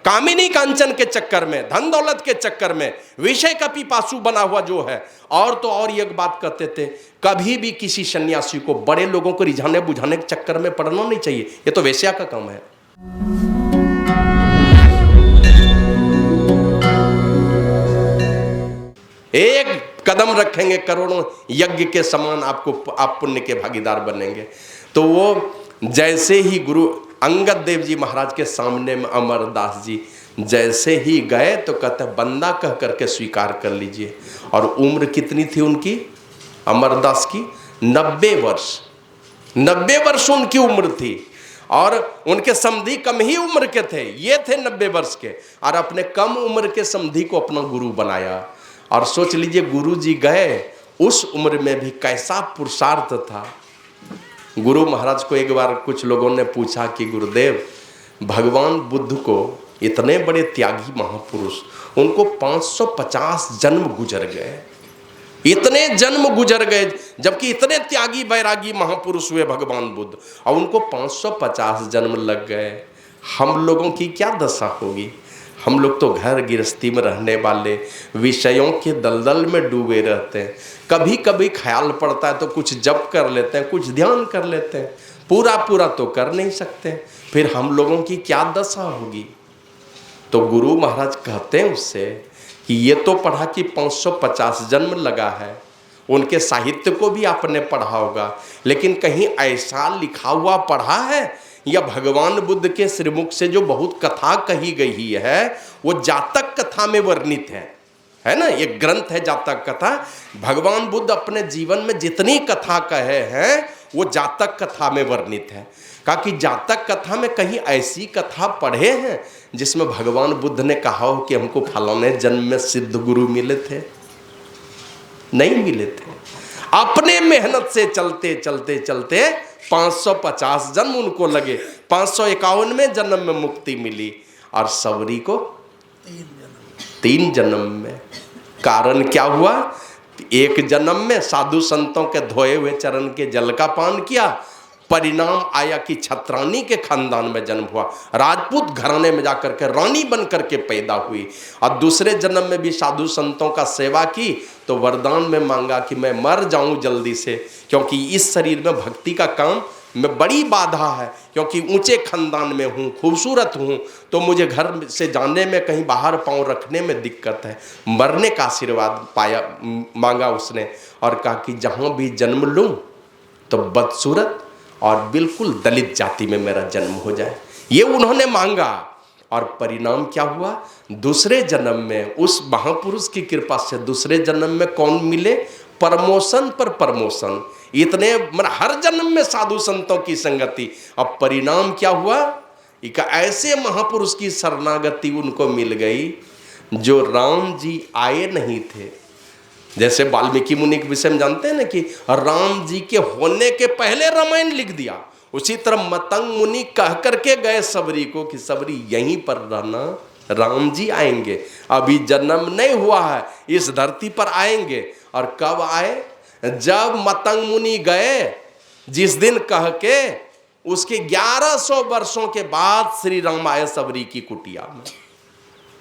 कामिनी कांचन के चक्कर में, धन दौलत के चक्कर में विषय का पिपासु बना हुआ जो है। और तो और एक बात कहते थे, कभी भी किसी सन्यासी को बड़े लोगों को रिझाने बुझाने के चक्कर में पड़ना नहीं चाहिए, ये तो वेश्या का काम है। एक कदम रखेंगे करोड़ों यज्ञ के समान, आपको आप पुण्य के भागीदार बनेंगे। तो वो जैसे ही गुरु अंगद देव जी महाराज के सामने में अमरदास जी जैसे ही गए तो कहते बंदा कह करके स्वीकार कर लीजिए। और उम्र कितनी थी उनकी, अमरदास की 90 वर्ष, 90 वर्ष उनकी उम्र थी। और उनके समधी कम ही उम्र के थे, ये थे 90 वर्ष के, और अपने कम उम्र के समधी को अपना गुरु बनाया। और सोच लीजिए गुरु जी गए, उस उम्र में भी कैसा पुरुषार्थ था। गुरु महाराज को एक बार कुछ लोगों ने पूछा कि गुरुदेव, भगवान बुद्ध को, इतने बड़े त्यागी महापुरुष, उनको 550 जन्म गुजर गए, इतने जन्म गुजर गए, जबकि इतने त्यागी बैरागी महापुरुष हुए भगवान बुद्ध, और उनको 550 जन्म लग गए, हम लोगों की क्या दशा होगी। हम लोग तो घर गृहस्थी में रहने वाले, विषयों के दलदल में डूबे रहते हैं। कभी कभी ख्याल पड़ता है तो कुछ जप कर लेते हैं, कुछ ध्यान कर लेते हैं, पूरा पूरा तो कर नहीं सकते। फिर हम लोगों की क्या दशा होगी। तो गुरु महाराज कहते हैं उससे कि ये तो पढ़ा कि 550 जन्म लगा है, उनके साहित्य को भी आपने पढ़ा होगा, लेकिन कहीं ऐसा लिखा हुआ पढ़ा है, या भगवान बुद्ध के श्रीमुख से जो बहुत कथा कही गई है वो जातक कथा में वर्णित है ना। एक ग्रंथ है जातक कथा। भगवान बुद्ध अपने जीवन में जितनी कथा कहे हैं वो जातक कथा में वर्णित है। कहा कि जातक कथा में कहीं ऐसी कथा पढ़े हैं जिसमें भगवान बुद्ध ने कहा हो कि हमको फलाने जन्म में सिद्ध गुरु मिले थे, नहीं मिले थे। अपने मेहनत से चलते चलते चलते 550 जन्म उनको लगे, 551 जन्म में मुक्ति मिली, और सबरी को 3 जन्म में। कारण क्या हुआ, एक जन्म में साधु संतों के धोए हुए चरण के जल का पान किया, परिणाम आया कि छत्रानी के खानदान में जन्म हुआ, राजपूत घराने में जाकर के रानी बन करके पैदा हुई। और दूसरे जन्म में भी साधु संतों का सेवा की तो वरदान में मांगा कि मैं मर जाऊं जल्दी से, क्योंकि इस शरीर में भक्ति का काम में बड़ी बाधा है, क्योंकि ऊंचे खानदान में हूँ, खूबसूरत हूँ, तो मुझे घर से जाने में, कहीं बाहर पाँव रखने में दिक्कत है। मरने का आशीर्वाद पाया, मांगा उसने, और कहा कि जहाँ भी जन्म लूँ तो बदसूरत और बिल्कुल दलित जाति में मेरा जन्म हो जाए, ये उन्होंने मांगा। और परिणाम क्या हुआ, दूसरे जन्म में उस महापुरुष की कृपा से दूसरे जन्म में कौन मिले, प्रमोशन पर प्रमोशन, इतने मतलब हर जन्म में साधु संतों की संगति। अब परिणाम क्या हुआ, एक ऐसे महापुरुष की शरणागति उनको मिल गई जो राम जी आए नहीं थे। जैसे वाल्मीकि मुनि के विषय में जानते हैं ना कि राम जी के होने के पहले रामायण लिख दिया, उसी तरह मतंग मुनि कह करके गए सबरी को कि सबरी यहीं पर रहना, राम जी आएंगे, अभी जन्म नहीं हुआ है, इस धरती पर आएंगे। और कब आए, जब मतंग मुनि गए, जिस दिन कह के उसके 1100 वर्षों के बाद श्री राम आए सबरी की कुटिया में।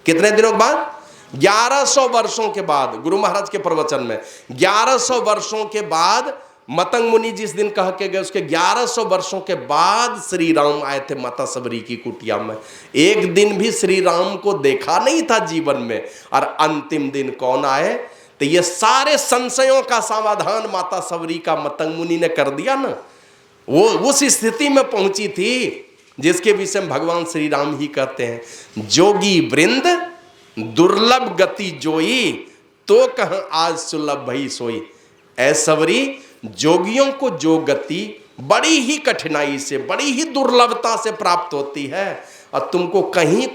कितने दिनों के बाद, 1100 वर्षों के बाद। गुरु महाराज के प्रवचन में 1100 वर्षों के बाद मतंग मुनि जिस दिन कह के गए, उसके 1100 वर्षों के बाद श्री राम आए थे माता सबरी की कुटिया में। एक दिन भी श्री राम को देखा नहीं था जीवन में, और अंतिम दिन कौन आए, तो ये सारे संशयों का समाधान माता सबरी का मतंग मुनि ने कर दिया ना। वो उस स्थिति में पहुंची थी जिसके विषय में भगवान श्री राम ही कहते हैं, जोगी वृंद दुर्लभ गति जोई, तो कह आज सुलभ भई सोई। ऐ सबरी, जोगियों को जो गति बड़ी ही कठिनाई से, बड़ी ही दुर्लभता से प्राप्त होती है, और तुमको कहीं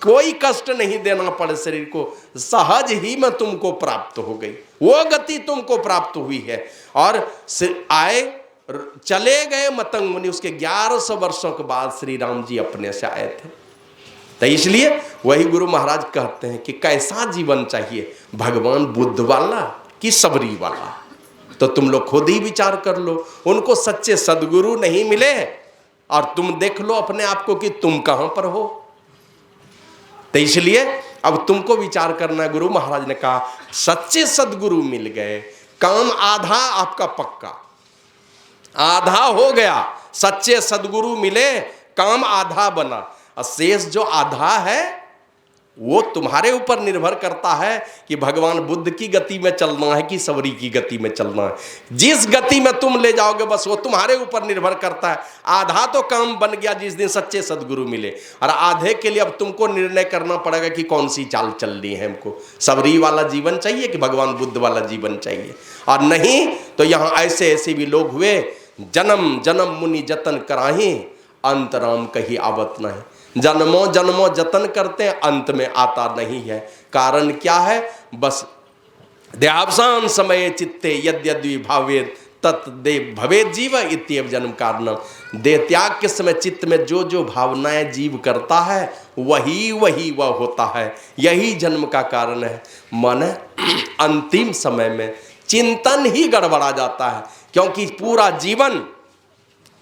कोई कष्ट नहीं देना पड़े, शरीर को सहज ही में तुमको प्राप्त हो गई, वो गति तुमको प्राप्त हुई है। और आए, चले गए मतंग मुनि, उसके 1100 वर्षों के बाद श्री राम जी अपने से आए थे। तो इसलिए वही गुरु महाराज कहते हैं कि कैसा जीवन चाहिए, भगवान बुद्ध वाला कि सबरी वाला। तो तुम लोग खुद ही विचार कर लो। उनको सच्चे सदगुरु नहीं मिले, और तुम देख लो अपने आप को कि तुम कहां पर हो। तो इसलिए अब तुमको विचार करना है। गुरु महाराज ने कहा सच्चे सदगुरु मिल गए, काम आधा आपका पक्का, आधा हो गया। सच्चे सदगुरु मिले, काम आधा बना, और शेष जो आधा है वो तुम्हारे ऊपर निर्भर करता है कि भगवान बुद्ध की गति में चलना है कि सबरी की गति में चलना है। जिस गति में तुम ले जाओगे बस वो तुम्हारे ऊपर निर्भर करता है। आधा तो काम बन गया जिस दिन सच्चे सदगुरु मिले, और आधे के लिए अब तुमको निर्णय करना पड़ेगा कि कौन सी चाल चलनी है। हमको सबरी वाला जीवन चाहिए कि भगवान बुद्ध वाला जीवन चाहिए, और नहीं तो यहाँ ऐसे ऐसे भी लोग हुए, जन्म जन्म मुनि जतन कराही, अंत राम कहीं आवत नहीं। जन्मों जन्मों जतन करते हैं, अंत में आता नहीं है। कारण क्या है? बस देहावसान समय चित्ते यद्यद्वि भावेत तत्देव भवेद जीव इत्येव जन्म कारणम। देह त्याग के समय चित्त में जो जो भावनाएं जीव करता है वही वही वह होता है, यही जन्म का कारण है। मन अंतिम समय में चिंतन ही गड़बड़ा जाता है, क्योंकि पूरा जीवन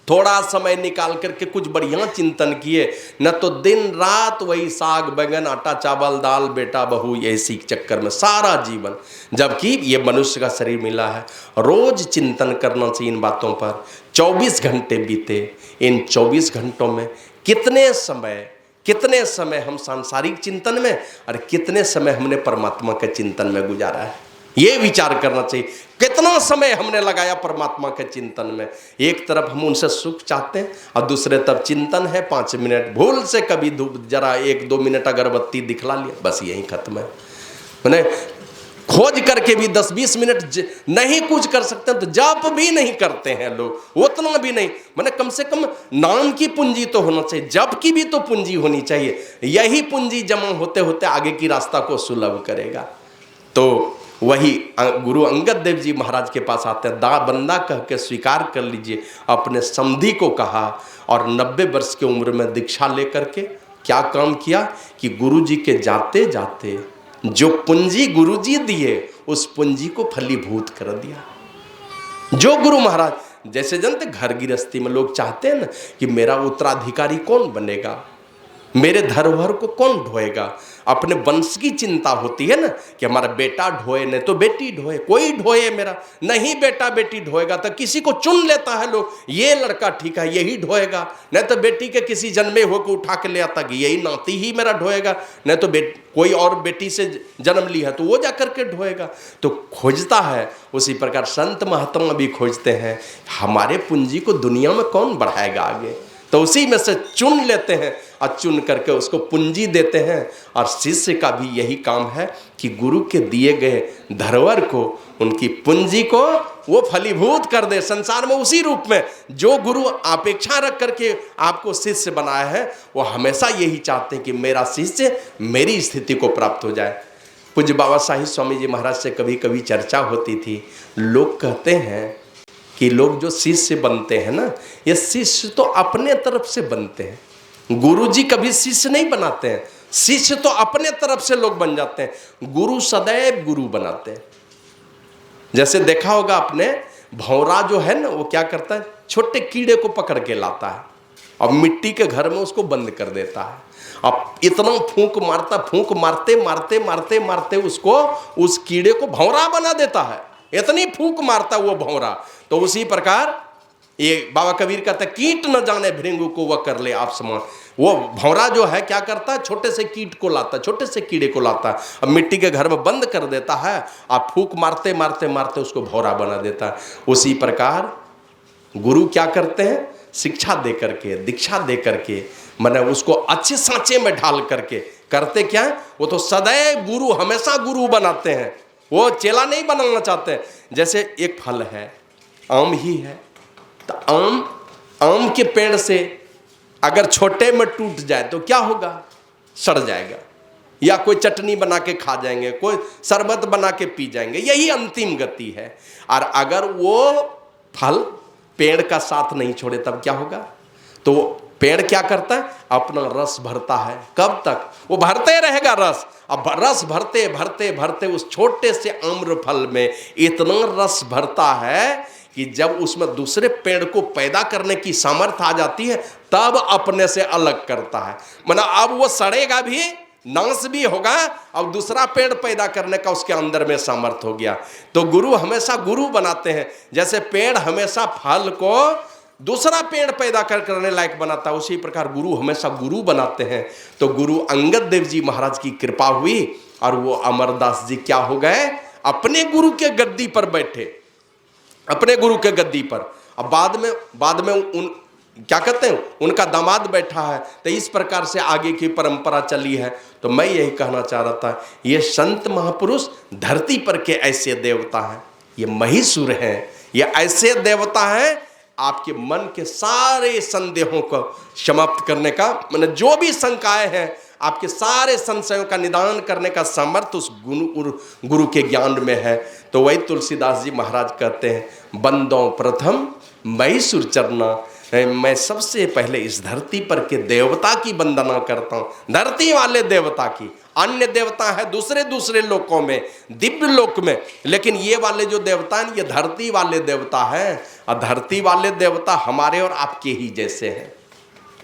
थोड़ा समय निकाल करके कुछ बढ़िया चिंतन किए, न तो दिन रात वही साग बैंगन आटा चावल दाल बेटा बहू ऐसी चक्कर में सारा जीवन। जबकि ये मनुष्य का शरीर मिला है, रोज चिंतन करना चाहिए इन बातों पर। 24 घंटे बीते, इन 24 घंटों में कितने समय हम सांसारिक चिंतन में और कितने समय हमने परमात्मा के चिंतन में गुजारा है, ये विचार करना चाहिए। कितना समय हमने लगाया परमात्मा के चिंतन में। एक तरफ हम उनसे सुख चाहते हैं और दूसरे तरफ चिंतन है। 5 मिनट भूल से कभी जरा 1-2 मिनट अगरबत्ती दिखला लिया, बस यही खत्म है। मैंने खोज करके भी 10-20 मिनट नहीं कुछ कर सकते तो जाप भी नहीं करते हैं लोग, उतना भी नहीं। मैंने कम से कम नाम की पूंजी तो होना चाहिए, जप की भी तो पूंजी होनी चाहिए। यही पूंजी जमा होते होते आगे की रास्ता को सुलभ करेगा। तो वही गुरु अंगद देव जी महाराज के पास आते हैं, बंदा कह के स्वीकार कर लीजिए। अपने समधी को कहा और 90 वर्ष की उम्र में दीक्षा लेकर के क्या काम किया कि गुरु जी के जाते जाते जो पूंजी गुरु जी दिए उस पूंजी को फलीभूत कर दिया। जो गुरु महाराज जैसे जानते घर गृहस्थी में लोग चाहते हैं ना कि मेरा उत्तराधिकारी कौन बनेगा, मेरे धरोहर को कौन ढोएगा। अपने वंश की चिंता होती है ना कि हमारा बेटा ढोए, नहीं तो बेटी ढोए, कोई ढोए मेरा, नहीं बेटा बेटी ढोएगा तो किसी को चुन लेता है लोग, ये लड़का ठीक है यही ढोएगा। नहीं तो बेटी के किसी जन्मे हो को उठा के ले आता कि यही नाती ही मेरा ढोएगा, नहीं तो कोई और बेटी से जन्म ली है तो वो जा करके ढोएगा। तो खोजता है। उसी प्रकार संत महात्मा भी खोजते हैं हमारे पूंजी को दुनिया में कौन बढ़ाएगा आगे, तो उसी में से चुन लेते हैं और चुन करके उसको पूंजी देते हैं। और शिष्य का भी यही काम है कि गुरु के दिए गए धरोहर को, उनकी पूंजी को वो फलीभूत कर दे संसार में उसी रूप में। जो गुरु अपेक्षा रख करके आपको शिष्य बनाया है वो हमेशा यही चाहते हैं कि मेरा शिष्य मेरी स्थिति को प्राप्त हो जाए। पूज्य बाबा साहिब स्वामी जी महाराज से कभी कभी चर्चा होती थी। लोग कहते हैं कि लोग जो शिष्य बनते हैं ना, ये शिष्य तो अपने तरफ से बनते हैं, गुरुजी कभी शिष्य नहीं बनाते हैं। शिष्य तो अपने तरफ से लोग बन जाते हैं, गुरु सदैव गुरु बनाते हैं। जैसे देखा होगा आपने, भौरा जो है ना वो क्या करता है, छोटे कीड़े को पकड़ के लाता है और मिट्टी के घर में उसको बंद कर देता है। अब इतना फूंक मारता, फूंक मारते मारते मारते मारते उसको, उस कीड़े को भौरा बना देता है। इतनी फूंक मारता वो भौरा। तो उसी प्रकार ये बाबा कबीर कहता है, कीट न जाने भृंगु को वह कर ले आप समान। वो भौरा जो है क्या करता है, छोटे से कीट को लाता है, छोटे से कीड़े को लाता है, अब मिट्टी के घर में बंद कर देता है, आप फूंक मारते मारते मारते उसको भौरा बना देता है। उसी प्रकार गुरु क्या करते हैं, शिक्षा दे करके, दीक्षा दे करके, मैंने उसको अच्छे सांचे में ढाल करके करते क्या है, वो तो सदैव गुरु, हमेशा गुरु बनाते हैं, वो चेला नहीं बनाना चाहते। जैसे एक फल है, आम ही है, तो आम के पेड़ से अगर छोटे में टूट जाए तो क्या होगा, सड़ जाएगा, या कोई चटनी बना के खा जाएंगे, कोई शरबत बना के पी जाएंगे, यही अंतिम गति है। और अगर वो फल पेड़ का साथ नहीं छोड़े तब क्या होगा, तो पेड़ क्या करता है, अपना रस भरता है। कब तक वो भरते रहेगा रस। अब रस भरते भरते भरते उस छोटे से आम्र फल में इतना रस भरता है कि जब उसमें दूसरे पेड़ को पैदा करने की सामर्थ्य आ जाती है तब अपने से अलग करता है। मतलब अब वो सड़ेगा भी नाश भी होगा और दूसरा पेड़ पैदा करने का उसके अंदर में सामर्थ्य हो गया। तो गुरु हमेशा गुरु बनाते हैं। जैसे पेड़ हमेशा फल को दूसरा पेड़ पैदा करने लायक बनाता है, उसी प्रकार गुरु हमेशा गुरु बनाते हैं। तो गुरु अंगद देव जी महाराज की कृपा हुई और वो अमरदास जी क्या हो गए, अपने गुरु के गद्दी पर बैठे, अपने गुरु के गद्दी पर। अब बाद में उन क्या कहते हैं, उनका दामाद बैठा है। तो इस प्रकार से आगे की परंपरा चली है। तो मैं यही कहना चाह रहा था, ये संत महापुरुष धरती पर के ऐसे देवता हैं, ये महिषुर हैं, ये ऐसे देवता हैं आपके मन के सारे संदेहों को समाप्त करने का, मतलब जो भी शंकाएं हैं आपके सारे संशयों का निदान करने का सामर्थ्य उस गुरु के ज्ञान में है। तो वही तुलसीदास जी महाराज कहते हैं, बंदों प्रथम महिषुर चरना, मैं सबसे पहले इस धरती पर के देवता की वंदना करता हूँ, धरती वाले देवता की। अन्य देवता है दूसरे लोकों में, दिव्य लोक में, लेकिन ये वाले जो देवता हैं ये धरती वाले देवता हैं। और धरती वाले देवता हमारे और आपके ही जैसे हैं,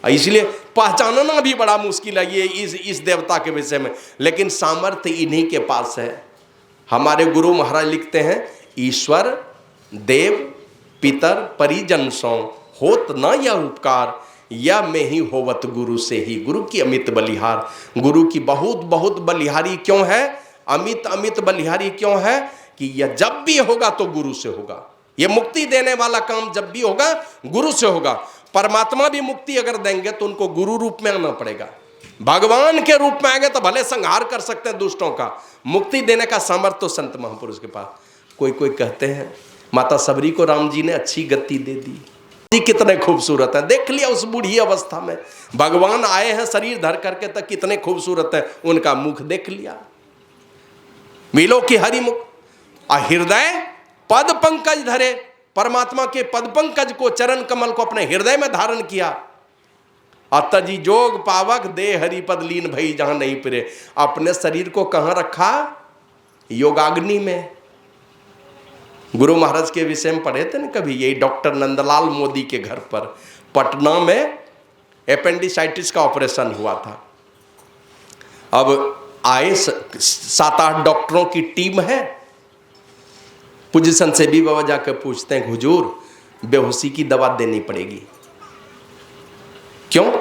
इसलिए पहचानना भी बड़ा मुश्किल है ये इस देवता के विषय में, लेकिन सामर्थ्य इन्हीं के पास है। हमारे गुरु महाराज लिखते हैं, ईश्वर देव पितर परिजन सौ होत न यह उपकार, या में ही होवत गुरु से ही। गुरु की अमित बलिहार, गुरु की बहुत बहुत बलिहारी क्यों है, अमित बलिहारी क्यों है कि यह जब भी होगा तो गुरु से होगा। यह मुक्ति देने वाला काम जब भी होगा गुरु से होगा। परमात्मा भी मुक्ति अगर देंगे तो उनको गुरु रूप में आना पड़ेगा। भगवान के रूप में आएंगे तो भले संहार कर सकते हैं दुष्टों का, मुक्ति देने का सामर्थ्य तो संत महापुरुष के पास। कोई कहते हैं माता सबरी को राम जी ने अच्छी गति दे दी, कितने खूबसूरत है। देख लिया उस बूढ़ी अवस्था में भगवान आए हैं शरीर धर करके, तक कितने खूबसूरत है, उनका मुख देख लिया, मिलो की हरि मुख। हृदय पद पंकज धरे, परमात्मा के पद पंकज को, चरण कमल को अपने हृदय में धारण किया। अतजी जोग पावक दे हरि पद लीन भई जहां नहीं पिरे। अपने शरीर को कहां रखा, योगाग्नि में। गुरु महाराज के विषय में पढ़े थे ना कभी, यही डॉक्टर नंदलाल मोदी के घर पर पटना में एपेंडिसाइटिस का ऑपरेशन हुआ था। अब आए 7-8 डॉक्टरों की टीम है। पोजीशन से भी बाबा जाकर पूछते हैं, हुजूर बेहोशी की दवा देनी पड़ेगी। क्यों?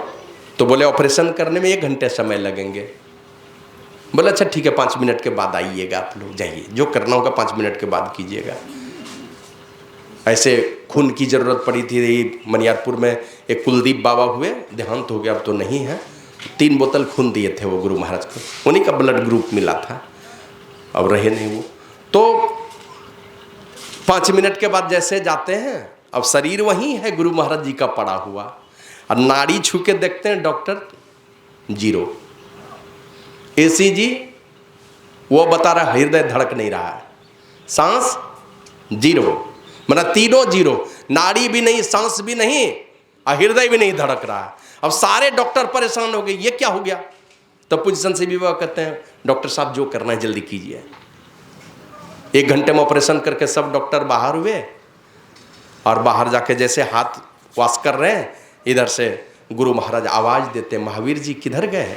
तो बोले ऑपरेशन करने में 1 घंटे समय लगेंगे। बोले अच्छा ठीक है, 5 मिनट के बाद आइएगा, आप लोग जाइए, जो करना होगा 5 मिनट के बाद कीजिएगा। ऐसे खून की जरूरत पड़ी थी मनियारपुर में, एक कुलदीप बाबा हुए, देहांत हो गया, अब तो नहीं है। 3 बोतल खून दिए थे वो गुरु महाराज को, उन्हीं का ब्लड ग्रुप मिला था, अब रहे नहीं वो। तो 5 मिनट के बाद जैसे जाते हैं, अब शरीर वहीं है गुरु महाराज जी का पड़ा हुआ, और नाड़ी छू के देखते हैं डॉक्टर 0, ECG वो बता रहा हृदय धड़क नहीं रहा है, सांस 0, मतलब तीनों 0, नाड़ी भी नहीं, सांस भी नहीं और हृदय भी नहीं धड़क रहा है। अब सारे डॉक्टर परेशान हो गए, ये क्या हो गया। तो पोजीशन से भी वो कहते हैं, डॉक्टर साहब जो करना है जल्दी कीजिए। 1 घंटे में ऑपरेशन करके सब डॉक्टर बाहर हुए, और बाहर जाके जैसे हाथ वॉश कर रहे हैं, इधर से गुरु महाराज आवाज देते, महावीर जी किधर गए।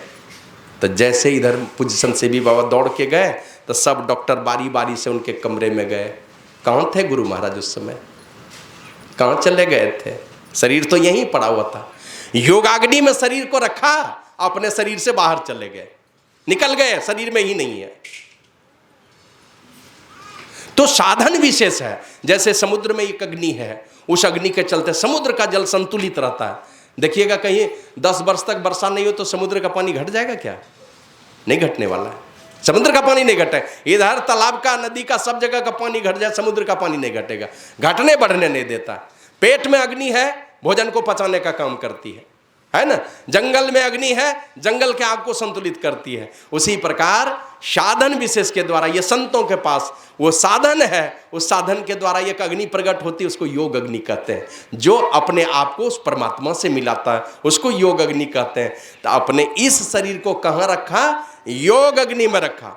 तो जैसे इधर पोजीशन से भी बाबा दौड़ के गए, तो सब डॉक्टर बारी बारी से उनके कमरे में गए। कहाँ थे गुरु महाराज उस समय, कहाँ चले गए थे, शरीर तो यहीं पड़ा हुआ था। योगाग्नि में शरीर को रखा, अपने शरीर से बाहर चले गए, निकल गए, शरीर में ही नहीं है। तो साधन विशेष है। जैसे समुद्र में एक अग्नि है, उस अग्नि के चलते समुद्र का जल संतुलित रहता है। देखिएगा कहीं 10 वर्ष तक वर्षा नहीं हो तो समुद्र का पानी घट जाएगा क्या, नहीं घटने वाला है। समुद्र का पानी नहीं घटे, इधर तालाब का, नदी का, सब जगह का पानी घट जाए, समुद्र का पानी नहीं घटेगा, घटने बढ़ने नहीं देता। पेट में अग्नि है, भोजन को पचाने का काम करती है ना। जंगल में अग्नि है, जंगल के आग को संतुलित करती है। उसी प्रकार साधन विशेष के द्वारा, ये संतों के पास वो साधन है, उस साधन के द्वारा एक अग्नि प्रकट होती है, उसको योग अग्नि कहते हैं। जो अपने आप को उस परमात्मा से मिलाता है उसको योग अग्नि कहते हैं। तो अपने इस शरीर को कहाँ रखा, योग अग्नि में रखा।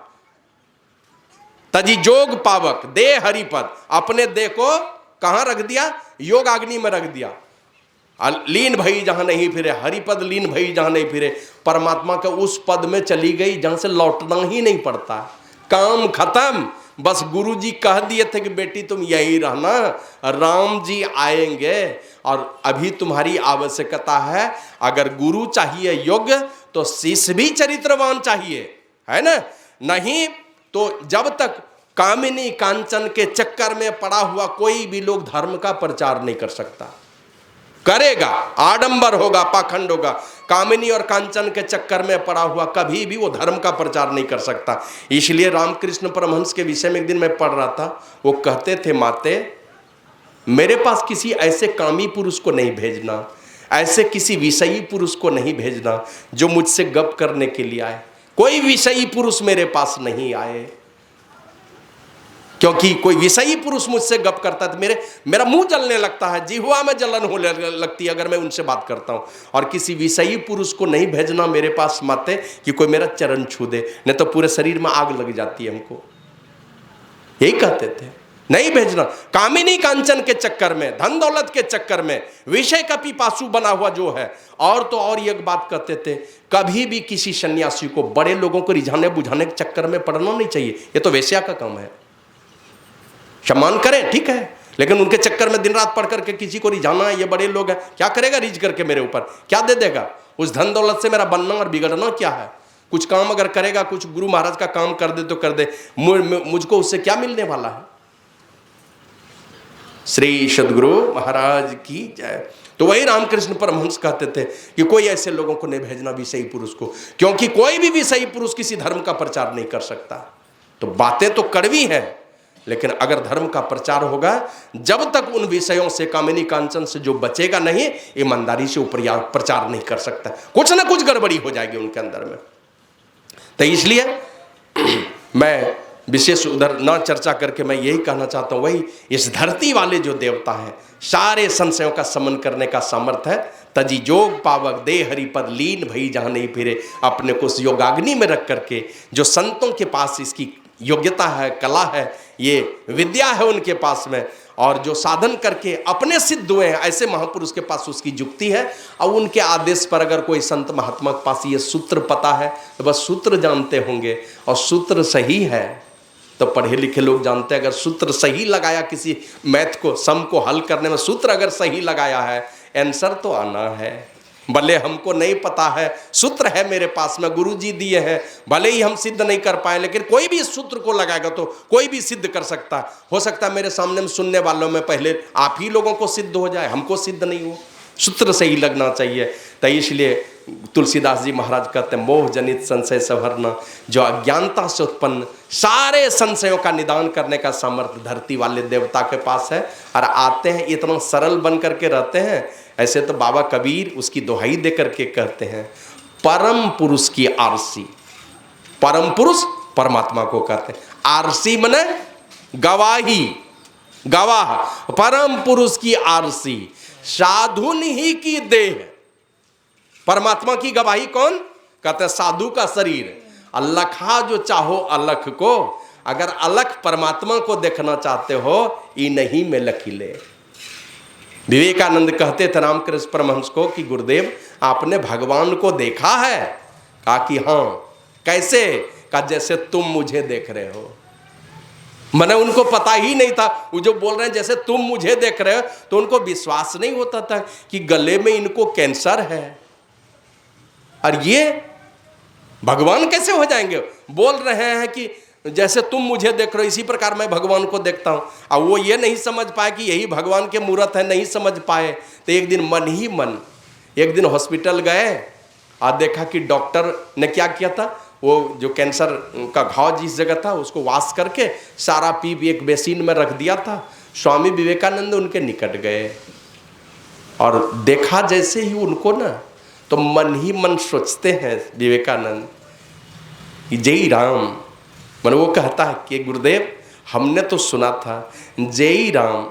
तजी जोग पावक दे हरिपद, अपने देह को कहाँ रख दिया, योग अग्नि में रख दिया। लीन भई जहां नहीं फिरे, हरिपद लीन भई जहां नहीं फिरे, परमात्मा के उस पद में चली गई जहां से लौटना ही नहीं पड़ता, काम खत्म। बस गुरु जी कह दिए थे कि बेटी तुम यही रहना, राम जी आएंगे और अभी तुम्हारी आवश्यकता है। अगर गुरु चाहिए योग्य तो शिष्य भी चरित्रवान चाहिए, है ना। नहीं तो जब तक कामिनी कांचन के चक्कर में पड़ा हुआ कोई भी लोग धर्म का प्रचार नहीं कर सकता। करेगा आडंबर होगा, पाखंड होगा, कामिनी और कांचन के चक्कर में पड़ा हुआ कभी भी वो धर्म का प्रचार नहीं कर सकता। इसलिए रामकृष्ण परमहंस के विषय में एक दिन मैं पढ़ रहा था, वो कहते थे, माते मेरे पास किसी ऐसे कामी पुरुष को नहीं भेजना, ऐसे किसी विषयी पुरुष को नहीं भेजना जो मुझसे गप करने के लिए आए। कोई विषयी पुरुष मेरे पास नहीं आए, क्योंकि कोई विषयी पुरुष मुझसे गप करता है तो मेरा मुंह जलने लगता है, जिह्वा में जलन होने लगती है अगर मैं उनसे बात करता हूं। और किसी विषयी पुरुष को नहीं भेजना मेरे पास माते कि कोई मेरा चरण छू दे, नहीं तो पूरे शरीर में आग लग जाती है हमको। यही कहते थे, नहीं भेजना। कामिनी कांचन के चक्कर में, धन दौलत के चक्कर में, विषय का पिपासु बना हुआ जो है। और तो और एक बात कहते थे, कभी भी किसी सन्यासी को बड़े लोगों को रिझाने बुझाने के चक्कर में पड़ना नहीं चाहिए। ये तो वेश्या का काम है। सम्मान करें ठीक है, लेकिन उनके चक्कर में दिन रात पढ़ करके किसी को रिझाना, ये बड़े लोग हैं, क्या करेगा रिझ करके मेरे ऊपर, क्या दे देगा? उस धन दौलत से मेरा बनना और बिगड़ना क्या है? कुछ काम अगर करेगा, कुछ गुरु महाराज का काम कर दे तो कर दे, मुझको उससे क्या मिलने वाला है? श्री सद्गुरु महाराज की जय। तो वही रामकृष्ण परमहंस कहते थे कि कोई ऐसे लोगों को नहीं भेजना विषयी पुरुष को, क्योंकि कोई भी विषयी पुरुष किसी धर्म का प्रचार नहीं कर सकता। तो बातें तो कड़वी हैं, लेकिन अगर धर्म का प्रचार होगा, जब तक उन विषयों से, कामिनी कांचन से जो बचेगा नहीं, ईमानदारी से प्रचार नहीं कर सकता। कुछ ना कुछ गड़बड़ी हो जाएगी उनके अंदर में। तो इसलिए मैं विशेष उधर ना चर्चा करके मैं यही कहना चाहता हूँ, वही इस धरती वाले जो देवता हैं, सारे संशयों का समन करने का सामर्थ्य है। तजी जोग पावक दे हरिपद लीन भई जहाँ नहीं फिरे, अपने को उस योगाग्नि में रख करके, जो संतों के पास इसकी योग्यता है, कला है, ये विद्या है उनके पास में, और जो साधन करके अपने सिद्ध हुए हैं, ऐसे महापुरुष के पास उसकी युक्ति है। और उनके आदेश पर अगर कोई संत महात्मा के पास ये सूत्र पता है तो बस सूत्र जानते होंगे, और सूत्र सही है तो पढ़े लिखे लोग जानते हैं। अगर सूत्र सही लगाया, किसी मैथ को, सम को हल करने में सूत्र अगर सही लगाया है, आंसर तो आना है। भले हमको नहीं पता है, सूत्र है मेरे पास में, गुरु जी दिए हैं, भले ही हम सिद्ध नहीं कर पाए, लेकिन कोई भी इस सूत्र को लगाएगा तो कोई भी सिद्ध कर सकता है। हो सकता है मेरे सामने में सुनने वालों में पहले आप ही लोगों को सिद्ध हो जाए, हमको सिद्ध नहीं हो। सूत्र सही लगना चाहिए। तो इसलिए तुलसीदास जी महाराज कहते हैं, मोह जनित संशय संवरना, जो अज्ञानता से उत्पन्न सारे संशयों का निदान करने का सामर्थ्य धरती वाले देवता के पास है। और आते हैं इतना सरल बन करके रहते हैं। ऐसे तो बाबा कबीर उसकी दोहाई दे करके कहते हैं, परम पुरुष की आरसी। परम पुरुष परमात्मा को कहते हैं, आरसी मने गवाही, गवाह। परम पुरुष की आरसी साधुन ही की देह। परमात्मा की गवाही कौन? कहते हैं साधु का शरीर। अलखा जो चाहो अलख को, अगर अलख परमात्मा को देखना चाहते हो, इन्हीं में लकीले। विवेकानंद कहते थे रामकृष्ण परमहंस को कि गुरुदेव आपने भगवान को देखा है? कहा कि हाँ। कैसे? कहा जैसे तुम मुझे देख रहे हो। मैंने उनको पता ही नहीं था, वो जो बोल रहे हैं जैसे तुम मुझे देख रहे हो, तो उनको विश्वास नहीं होता था कि गले में इनको कैंसर है, और ये भगवान कैसे हो जाएंगे? बोल रहे हैं कि जैसे तुम मुझे देख रहे हो इसी प्रकार मैं भगवान को देखता हूं। अब वो ये नहीं समझ पाए कि यही भगवान के मूर्त है, नहीं समझ पाए। तो एक दिन मन ही मन, एक दिन हॉस्पिटल गए और देखा कि डॉक्टर ने क्या किया था, वो जो कैंसर का घाव जिस जगह था उसको वाश करके सारा पीप एक बेसिन में रख दिया था। स्वामी विवेकानंद उनके निकट गए और देखा जैसे ही उनको ना, तो मन ही मन सोचते हैं विवेकानंद, जय राम। मन वो कहता है कि गुरुदेव हमने तो सुना था जय राम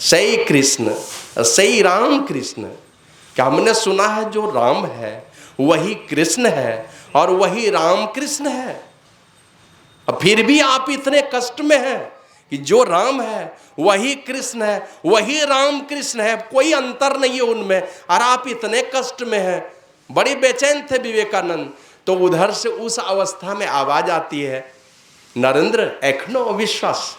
सही कृष्ण, सही राम कृष्ण। क्या हमने सुना है जो राम है वही कृष्ण है और वही राम कृष्ण है। अब फिर भी आप इतने कष्ट में हैं कि जो राम है वही कृष्ण है, वही राम कृष्ण है, कोई अंतर नहीं है उनमें, और आप इतने कष्ट में हैं। बड़े बेचैन थे विवेकानंद। तो उधर से उस अवस्था में आवाज आती है, नरेंद्र एखनो अविश्वास,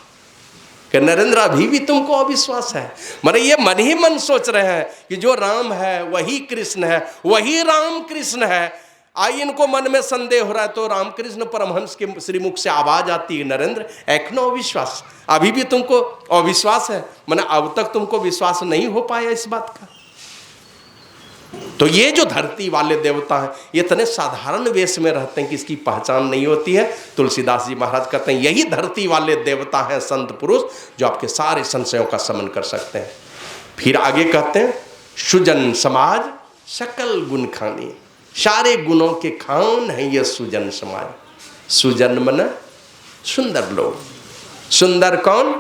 कि नरेंद्र अभी भी तुमको अविश्वास है। माने ये मन ही मन सोच रहे हैं कि जो राम है वही कृष्ण है, वही राम कृष्ण है। आई इनको मन में संदेह हो रहा है, तो रामकृष्ण परमहंस के श्रीमुख से आवाज आती है, नरेंद्र एखनो अविश्वास, अभी भी तुमको अविश्वास है, माने अब तक तुमको विश्वास नहीं हो पाया इस बात का। तो ये जो धरती वाले देवता हैं, ये इतने साधारण वेश में रहते हैं कि इसकी पहचान नहीं होती है। तुलसीदास जी महाराज कहते हैं यही धरती वाले देवता हैं संत पुरुष, जो आपके सारे संशयों का शमन कर सकते हैं। फिर आगे कहते हैं, सुजन समाज सकल गुण खानी, सारे गुणों के खान है ये सुजन समाज। सुजन मन सुंदर लोग। सुंदर कौन?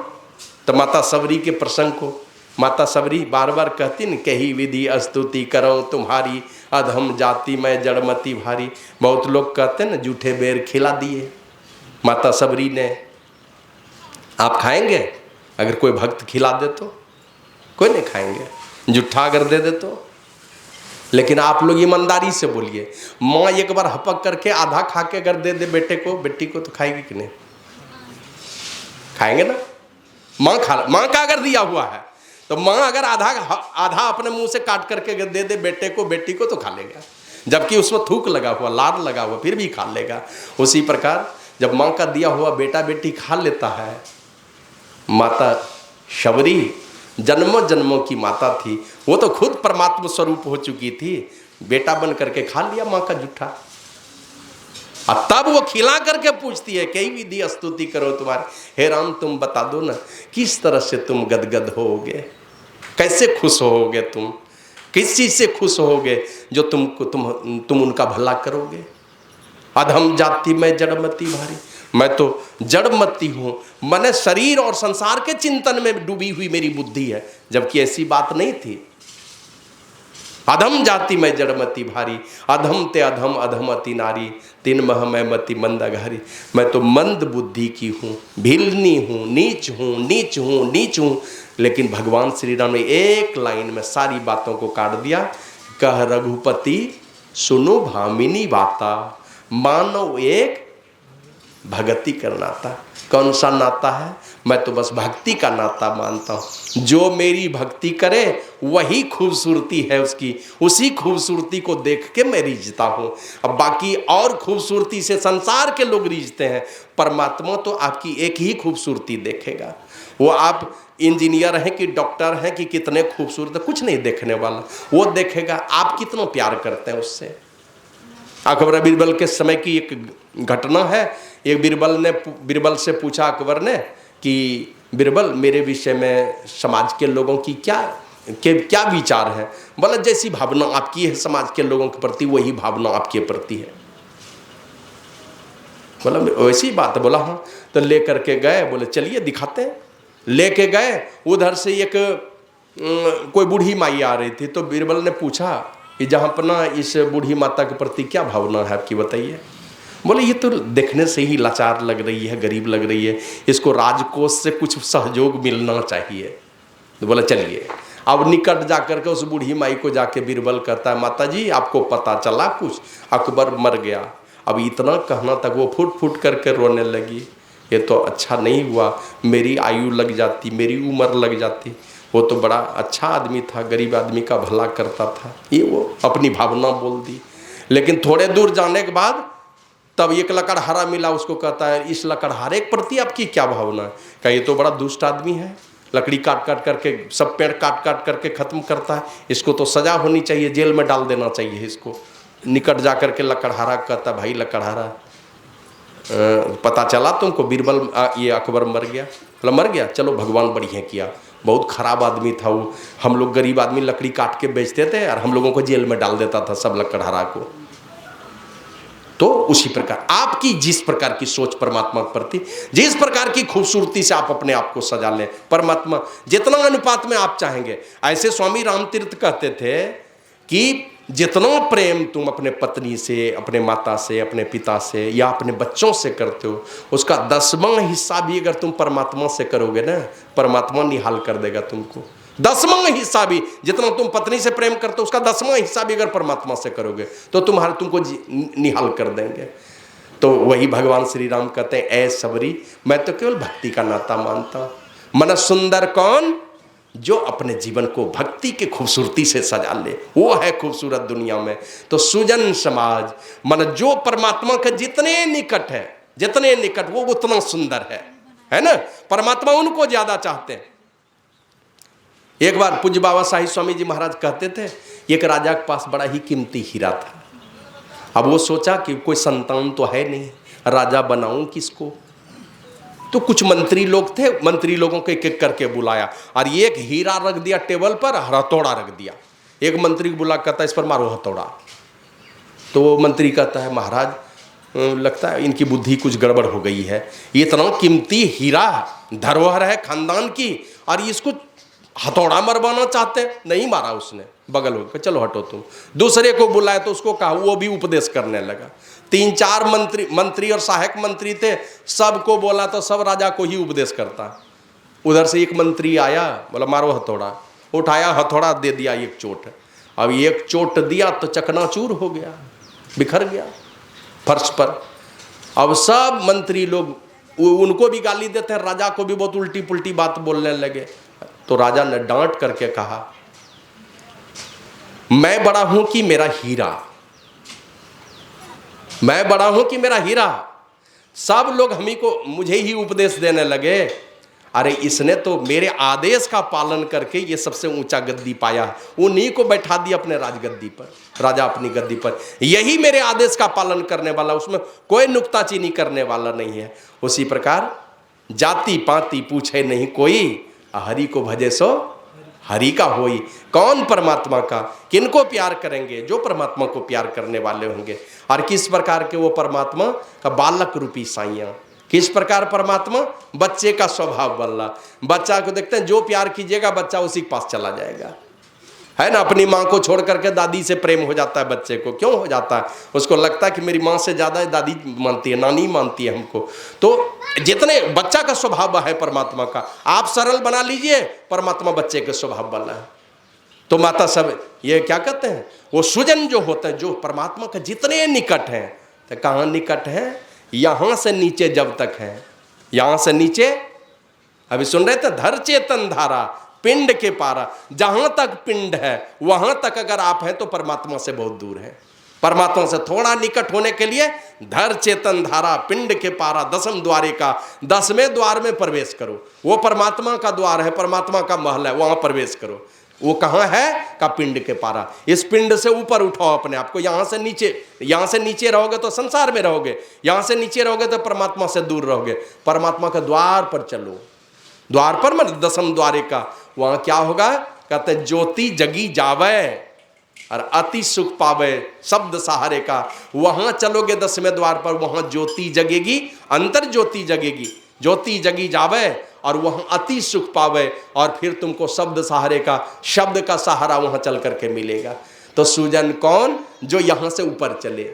तो माता सबरी के प्रसंग को माता सबरी बार बार कहती न, कही विधि स्तुति करो तुम्हारी, अधम जाति में जड़मती भारी। बहुत लोग कहते न जूठे बेर खिला दिए माता सबरी ने। आप खाएंगे अगर कोई भक्त खिला दे तो? कोई नहीं खाएंगे। जूठा अगर दे दे तो? लेकिन आप लोग ईमानदारी से बोलिए, माँ एक बार हपक करके आधा खा के अगर दे दे बेटे को बेटी को, तो खाएगी कि नहीं? खाएंगे ना। माँ का अगर दिया हुआ है तो माँ अगर आधा अपने मुंह से काट करके अगर दे दे बेटे को बेटी को, तो खा लेगा, जबकि उसमें थूक लगा हुआ, लार लगा हुआ, फिर भी खा लेगा। उसी प्रकार जब माँ का दिया हुआ बेटा बेटी खा लेता है, माता शबरी जन्मों जन्मों की माता थी, वो तो खुद परमात्मा स्वरूप हो चुकी थी, बेटा बन करके खा लिया माँ का जूठा। और तब वो खिला करके पूछती है, कई विधि स्तुति करो तुम्हारे, हे राम तुम बता दो ना किस तरह से तुम गदगद होगे, कैसे खुश होगे, तुम किस चीज से खुश होगे जो तुम उनका भला करोगे। अधम जाति में जड़मती भारी, मैं तो जड़मती हूँ, मैंने शरीर और संसार के चिंतन में डूबी हुई मेरी बुद्धि है, जबकि ऐसी बात नहीं थी। अधम जाति में जड़मती भारी, अधम ते अधम अधमति नारी, तीन मह मैं मति मंद अघारी। मैं तो मंद बुद्धि की हूँ, भिलनी हूँ, नीच हूँ, नीच हूँ, नीच हूँ। लेकिन भगवान श्री राम ने एक लाइन में सारी बातों को काट दिया। कह रघुपति सुनो भामिनी बाता, मानव एक भक्ति का नाता। कौन सा नाता है? मैं तो बस भक्ति का नाता मानता हूँ। जो मेरी भक्ति करे वही खूबसूरती है उसकी, उसी खूबसूरती को देख के मैं रीझता हूँ। अब बाकी और खूबसूरती से संसार के लोग रीझते हैं, परमात्मा तो आपकी एक ही खूबसूरती देखेगा। वो आप इंजीनियर हैं कि डॉक्टर हैं कि कितने खूबसूरत, कुछ नहीं देखने वाला, वो देखेगा आप कितना प्यार करते हैं उससे। अकबर बीरबल के समय की एक घटना है। एक बीरबल से पूछा अकबर ने कि बीरबल मेरे विषय में समाज के लोगों की क्या विचार है? बोला जैसी भावना आपकी है समाज के लोगों के प्रति, वही भावना आपके प्रति है। बोला वैसी बात है? बोला हाँ। तो ले करके गए, बोले चलिए दिखाते हैं। लेके गए, उधर से एक कोई बूढ़ी माई आ रही थी। तो बीरबल ने पूछा कि जहाँ अपना इस बूढ़ी माता के प्रति क्या भावना है आपकी, बताइए। बोले ये तो देखने से ही लाचार लग रही है, गरीब लग रही है, इसको राजकोष से कुछ सहयोग मिलना चाहिए। तो बोला चलिए। अब निकट जाकर के उस बूढ़ी माई को जाके बीरबल कहता है, माता जी आपको पता चला कुछ? अकबर मर गया। अब इतना कहना तक वो फुट फुट करके रोने लगी। ये तो अच्छा नहीं हुआ, मेरी आयु लग जाती, मेरी उम्र लग जाती। वो तो बड़ा अच्छा आदमी था, गरीब आदमी का भला करता था। ये वो अपनी भावना बोल दी। लेकिन थोड़े दूर जाने के बाद तब एक लकड़हारा मिला, उसको कहता है इस लकड़हारे के प्रति आपकी क्या भावना है? क्या ये तो बड़ा दुष्ट आदमी है, लकड़ी काट काट करके सब पेड़ काट काट करके खत्म करता है, इसको तो सजा होनी चाहिए, जेल में डाल देना चाहिए इसको। निकट जा करके लकड़हारा कहता, भाई लकड़हारा पता चला तुमको बीरबल ये अकबर मर गया? बोला मर गया, चलो भगवान बढ़िया किया, बहुत खराब आदमी था वो। हम लोग गरीब आदमी लकड़ी काट के बेचते थे और हम लोगों को जेल में डाल देता था सब लकड़हारा को। तो उसी प्रकार आपकी जिस प्रकार की सोच परमात्मा के प्रति, जिस प्रकार की खूबसूरती से आप अपने आप को सजा लें, परमात्मा जितना अनुपात में आप चाहेंगे। ऐसे स्वामी रामतीर्थ कहते थे कि जितना प्रेम तुम अपने पत्नी से, अपने माता से, अपने पिता से या अपने बच्चों से करते हो, उसका 10वां हिस्सा भी अगर तुम परमात्मा से करोगे ना, परमात्मा निहाल कर देगा तुमको। 10वां हिस्सा भी, जितना तुम पत्नी से प्रेम करते हो उसका 10वां हिस्सा भी अगर परमात्मा से करोगे तो तुमको निहाल कर देंगे। तो वही भगवान श्री राम कहते हैं, ऐ सबरी मैं तो केवल भक्ति का नाता मानता हूं। मन सुंदर कौन? जो अपने जीवन को भक्ति की खूबसूरती से सजा ले, वो है खूबसूरत दुनिया में। तो सुजन समाज मन जो परमात्मा के जितने निकट है, जितने निकट वो उतना सुंदर है ना। परमात्मा उनको ज्यादा चाहते हैं। एक बार पूज्य बाबा साहिब स्वामी जी महाराज कहते थे, एक राजा के पास बड़ा ही कीमती हीरा था। अब वो सोचा कि कोई संतान तो है नहीं, राजा बनाऊं किसको। तो कुछ मंत्री लोग थे, मंत्री लोगों को एक एक करके बुलाया और एक हीरा रख दिया टेबल पर, हथौड़ा रख दिया। एक मंत्री को बुला, कहता है इस पर मारो हथौड़ा। तो वो मंत्री कहता है, महाराज लगता है इनकी बुद्धि कुछ गड़बड़ हो गई है, ये इतना कीमती हीरा धरोहर है खानदान की और इसको हथौड़ा मरवाना चाहते हैं। नहीं मारा उसने, बगल हो, चलो हटो तुम। दूसरे को बुलाया तो उसको कहा, वो भी उपदेश करने लगा। 3-4 मंत्री और सहायक मंत्री थे, सबको बोला तो सब राजा को ही उपदेश करता। उधर से एक मंत्री आया, बोला मारो हथौड़ा। उठाया हथौड़ा, दे दिया एक चोट। अब एक चोट दिया तो चकनाचूर हो गया, बिखर गया फर्श पर। अब सब मंत्री लोग उनको भी गाली देते हैं, राजा को भी बहुत उल्टी पुल्टी बात बोलने लगे। तो राजा ने डांट करके कहा, मैं बड़ा हूं कि मेरा हीरा, मैं बड़ा हूं कि मेरा हीरा। सब लोग मुझे ही उपदेश देने लगे। अरे इसने तो मेरे आदेश का पालन करके ये सबसे ऊंचा गद्दी पाया, उन्हीं को बैठा दिया अपने राजगद्दी पर, राजा अपनी गद्दी पर। यही मेरे आदेश का पालन करने वाला, उसमें कोई नुक्ताचीनी करने वाला नहीं है। उसी प्रकार जाति पाति पूछे नहीं कोई, हरि को भजे सो हरि का होई। कौन परमात्मा का, किनको प्यार करेंगे? जो परमात्मा को प्यार करने वाले होंगे। और किस प्रकार के वो परमात्मा का? बालक रूपी साइया। किस प्रकार परमात्मा? बच्चे का स्वभाव वाला। बच्चा को देखते हैं, जो प्यार कीजिएगा बच्चा उसी के पास चला जाएगा, है ना। अपनी माँ को छोड़ करके दादी से प्रेम हो जाता है बच्चे को। क्यों हो जाता है? उसको लगता है कि मेरी माँ से ज़्यादा दादी मानती है, नानी मानती है हमको। तो जितने बच्चा का स्वभाव है परमात्मा का, आप सरल बना लीजिए, परमात्मा बच्चे के स्वभाव वाला है। तो माता सब ये क्या कहते हैं, वो सुजन जो होते हैं, जो परमात्मा के जितने निकट हैं। तो कहाँ निकट हैं? यहाँ से नीचे जब तक है, यहाँ से नीचे अभी सुन रहे थे, धर चेतन धारा पिंड के पारा। जहां तक पिंड है वहां तक अगर आप हैं तो परमात्मा से बहुत दूर है। परमात्मा से थोड़ा निकट होने के लिए धर चेतन धारा पिंड के पारा 10वें द्वारे का, 10वें द्वार में प्रवेश करो। वो परमात्मा का द्वार है, परमात्मा का महल है, वहां प्रवेश करो। वो कहाँ है? का पिंड के पारा। इस पिंड से ऊपर उठाओ अपने आप को। यहाँ से नीचे रहोगे तो संसार में रहोगे, यहाँ से नीचे रहोगे तो परमात्मा से दूर रहोगे। परमात्मा के द्वार पर चलो, द्वार पर मतलब 10वें द्वारे का। वहां क्या होगा? कहते ज्योति जगी जावे और अति सुख पावे, शब्द सहारे का। वहां चलोगे 10वें द्वार पर, वहां ज्योति जगेगी, अंतर ज्योति जगेगी, ज्योति जगी जावे और वहां अति सुख पावे। और फिर तुमको शब्द सहारे का, शब्द का सहारा वहां चल करके मिलेगा। तो सुजन कौन? जो यहां से ऊपर चले,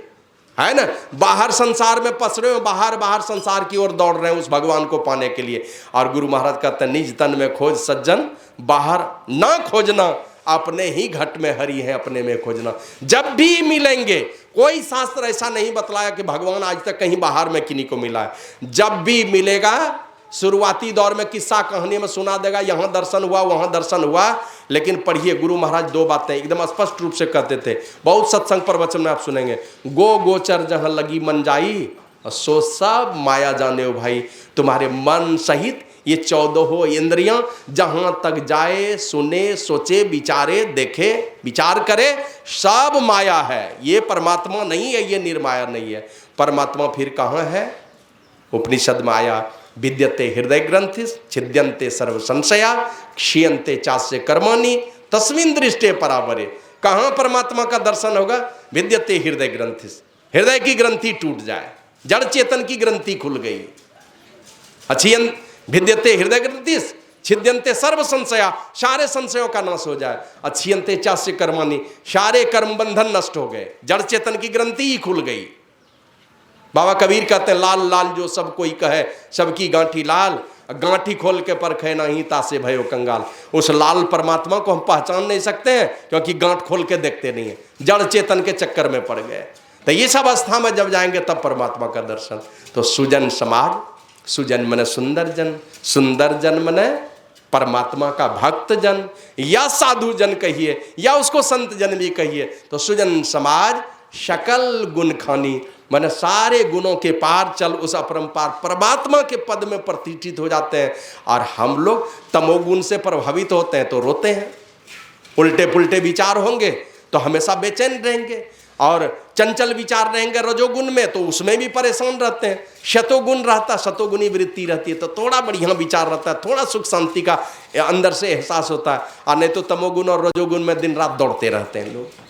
है ना। बाहर संसार में पस रहे हो, बाहर संसार की ओर दौड़ रहे हैं उस भगवान को पाने के लिए। और गुरु महाराज कहते हैं, निज तन में खोज सज्जन, बाहर ना खोजना, अपने ही घट में हरि है, अपने में खोजना। जब भी मिलेंगे, कोई शास्त्र ऐसा नहीं बतलाया कि भगवान आज तक कहीं बाहर में किन्हीं को मिला है। जब भी मिलेगा, शुरुआती दौर में किस्सा कहानी में सुना देगा, यहाँ दर्शन हुआ, वहाँ दर्शन हुआ। लेकिन पढ़िए, गुरु महाराज 2 बातें एकदम स्पष्ट रूप से कहते थे, बहुत सत्संग प्रवचन में आप सुनेंगे। गो गोचर जहाँ लगी मन जाई, सो सब माया जाने हो भाई। तुम्हारे मन सहित ये 14 इंद्रियां जहां तक जाए, सुने, सोचे, विचारे, देखे, विचार करे, सब माया है। ये परमात्मा नहीं है, ये निर्माया नहीं है। परमात्मा फिर कहाँ है? उपनिषद में आया, विद्यते हृदय ग्रंथिस, छिद्यंते सर्व संशया, क्षीयंते चास्य कर्माणि, तस्मिन् दृष्टे परावरे। कहाँ परमात्मा का दर्शन होगा? विद्यते हृदय ग्रंथिस। हृदय की ग्रंथि टूट जाए, जड़ चेतन की ग्रंथि खुल गई। अच्छी विद्यते हृदय ग्रंथिस, छिद्यंते सर्व संशया, सारे संशयों का नाश हो जाए। अच्छियंते चास्य कर्माणि, सारे कर्म बंधन नष्ट हो गए, जड़ चेतन की ग्रंथि ही खुल गई। बाबा कबीर कहते हैं लाल लाल जो सब कोई कहे, सबकी गांठी लाल, गांठी खोल के परखे नहीं तासे भयो कंगाल। उस लाल परमात्मा को हम पहचान नहीं सकते हैं क्योंकि गांठ खोल के देखते नहीं है, जड़ चेतन के चक्कर में पड़ गए। तो ये सब अवस्था में जब जाएंगे तब परमात्मा का दर्शन। तो सुजन समाज, सुजन मने सुंदर जन, सुंदर जन मने परमात्मा का भक्त जन या साधु जन कहिए या उसको संत जन भी कहिए। तो सुजन समाज शकल गुण खानी, मैंने सारे गुणों के पार चल उस अपरंपार परमात्मा के पद में प्रतिष्ठित हो जाते हैं। और हम लोग तमोगुण से प्रभावित होते हैं तो रोते हैं, उल्टे पुल्टे विचार होंगे तो हमेशा बेचैन रहेंगे, और चंचल विचार रहेंगे रजोगुण में तो उसमें भी परेशान रहते हैं। शतोगुण रहता, शतोगुणी वृत्ति रहती है तो थोड़ा बढ़िया विचार रहता है, थोड़ा सुख शांति का अंदर से एहसास होता है। और नहीं तो तमोगुण और रजोगुण में दिन रात दौड़ते रहते हैं लोग।